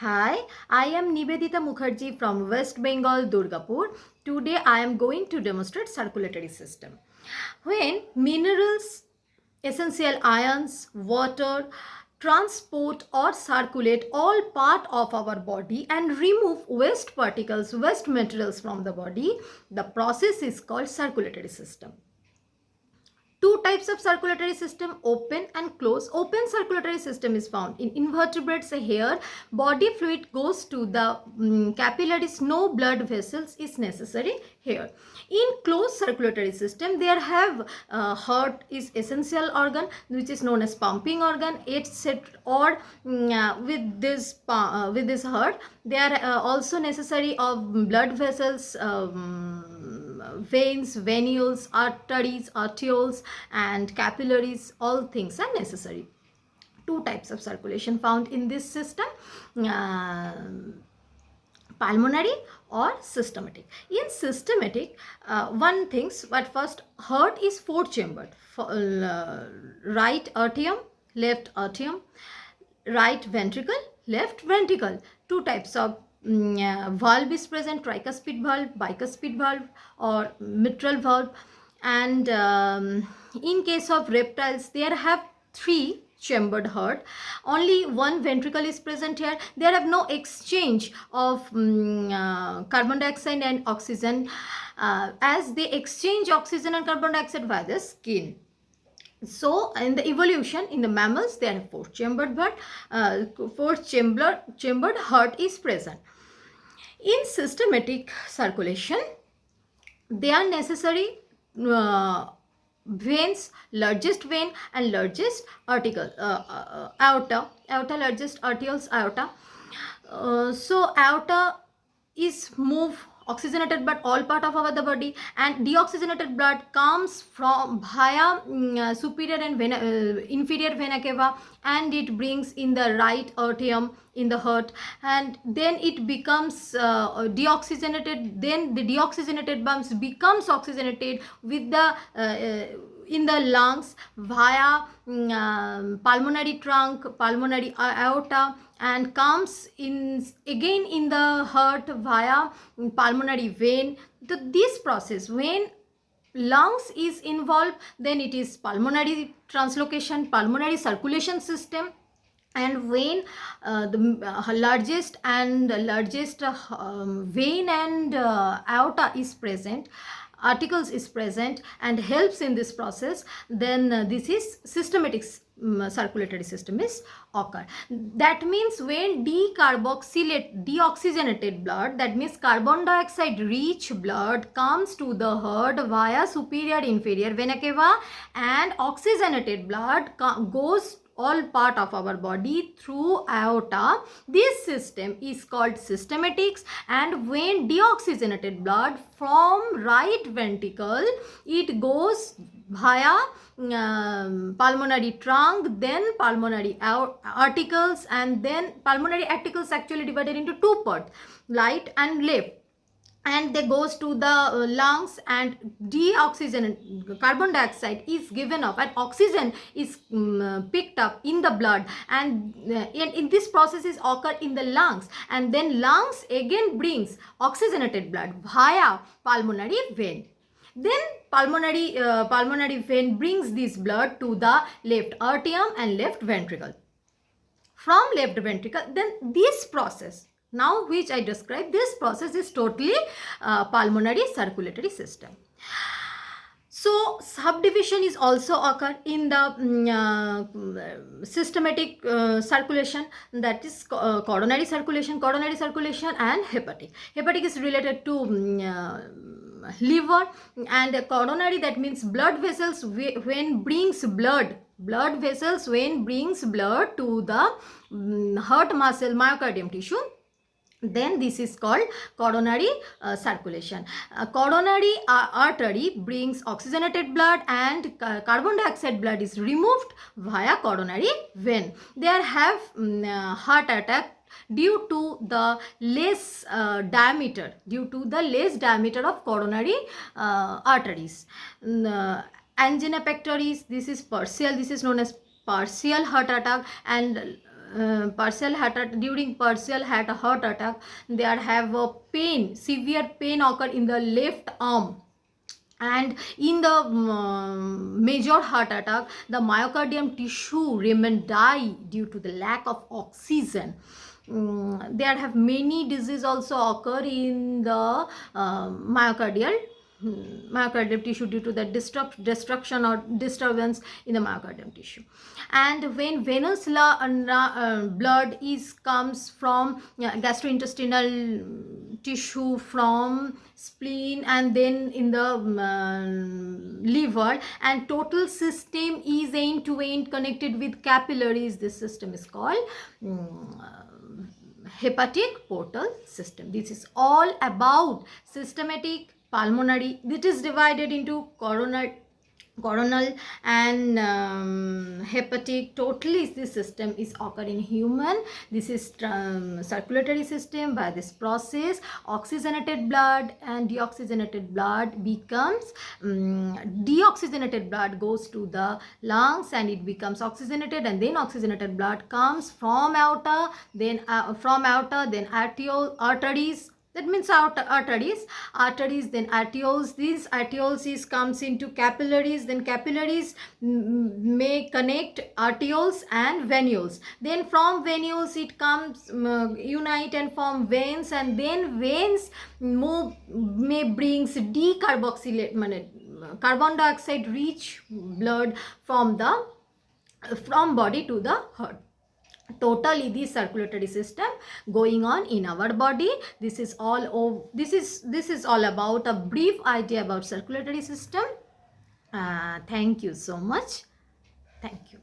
Hi, I am Nivedita Mukherjee from West Bengal, Durgapur. Today I am going to demonstrate circulatory system. When minerals, essential ions, water transport or circulate all part of our body and remove waste particles, waste materials from the body, the process is called circulatory system. Two types of circulatory system, open and closed. Open circulatory system is found in invertebrates. Here body fluid goes to the capillaries, no blood vessels is necessary here. In closed circulatory system there have heart is essential organ which is known as pumping organ, etc. Or with this heart they are also necessary of blood vessels, veins, venules, arteries, arterioles and capillaries. All things are necessary. Two types of circulation found in this system, pulmonary or systematic. In systematic, one thinks, but first heart is four chambered, right atrium, left atrium, right ventricle, left ventricle. Two types of valve is present, tricuspid valve, bicuspid valve or mitral valve. And in case of reptiles there have three chambered heart. Only one ventricle is present here. There have no exchange of carbon dioxide and oxygen, as they exchange oxygen and carbon dioxide via the skin. So in the evolution in the mammals there are four chambered heart is present. In systematic circulation they are necessary veins, largest vein and largest artericle, aorta, largest arterioles, aorta. So aorta is move oxygenated blood all part of our the body, and deoxygenated blood comes from via superior and inferior vena cava, and it brings in the right atrium in the heart, and then it becomes deoxygenated. Then the deoxygenated bumps becomes oxygenated with the in the lungs via pulmonary trunk, pulmonary aorta, and comes in again in the heart via pulmonary vein. This process, when lungs is involved, then it is pulmonary translocation, pulmonary circulation system. And when the largest vein and aorta is present, articles is present and helps in this process, then this is systematic circulatory system is occur. That means when deoxygenated blood, that means carbon dioxide rich blood comes to the heart via superior inferior vena cava, and oxygenated blood goes all part of our body through aorta. This system is called systematics. And when deoxygenated blood from right ventricle, it goes via pulmonary trunk, then pulmonary articles, and then pulmonary articles actually divided into two parts, right and left, and they goes to the lungs, and carbon dioxide is given off and oxygen is picked up in the blood, and in this process is occur in the lungs, and then lungs again brings oxygenated blood via pulmonary vein. Then pulmonary vein brings this blood to the left atrium and left ventricle. From left ventricle, then this process now which I described, this process is totally pulmonary circulatory system. So subdivision is also occur in the systematic circulation, that is coronary circulation and hepatic. Hepatic is related to liver, and coronary, that means blood vessels when brings blood vessels when brings blood to the heart muscle, myocardium tissue, then this is called coronary circulation. Coronary artery brings oxygenated blood, and carbon dioxide blood is removed via coronary vein. There have heart attack due to the less diameter of coronary arteries. Angina pectoris, this is known as partial heart attack, and during partial heart attack, there have a pain, severe pain occur in the left arm. And in the major heart attack, the myocardium tissue remain die due to the lack of oxygen. There have many diseases also occur in the myocardial tissue due to the destruction or disturbance in the myocardium tissue. And when venous blood comes from gastrointestinal tissue, from spleen, and then in the liver, and total system is end to end connected with capillaries, this system is called hepatic portal system. This is all about systematic pulmonary. It is divided into coronal and hepatic. Totally this system is occur in human. This is circulatory system. By this process, oxygenated blood and deoxygenated blood becomes deoxygenated blood goes to the lungs and it becomes oxygenated, and then oxygenated blood comes from aorta, then arteries. That means arteries, then arterioles. These arterioles comes into capillaries, then capillaries may connect arterioles and venules. Then from venules it comes unite and form veins, and then veins may brings carbon dioxide rich blood from body to the heart. Totally this circulatory system going on in our body. This is all about a brief idea about circulatory system. Thank you so much. Thank you.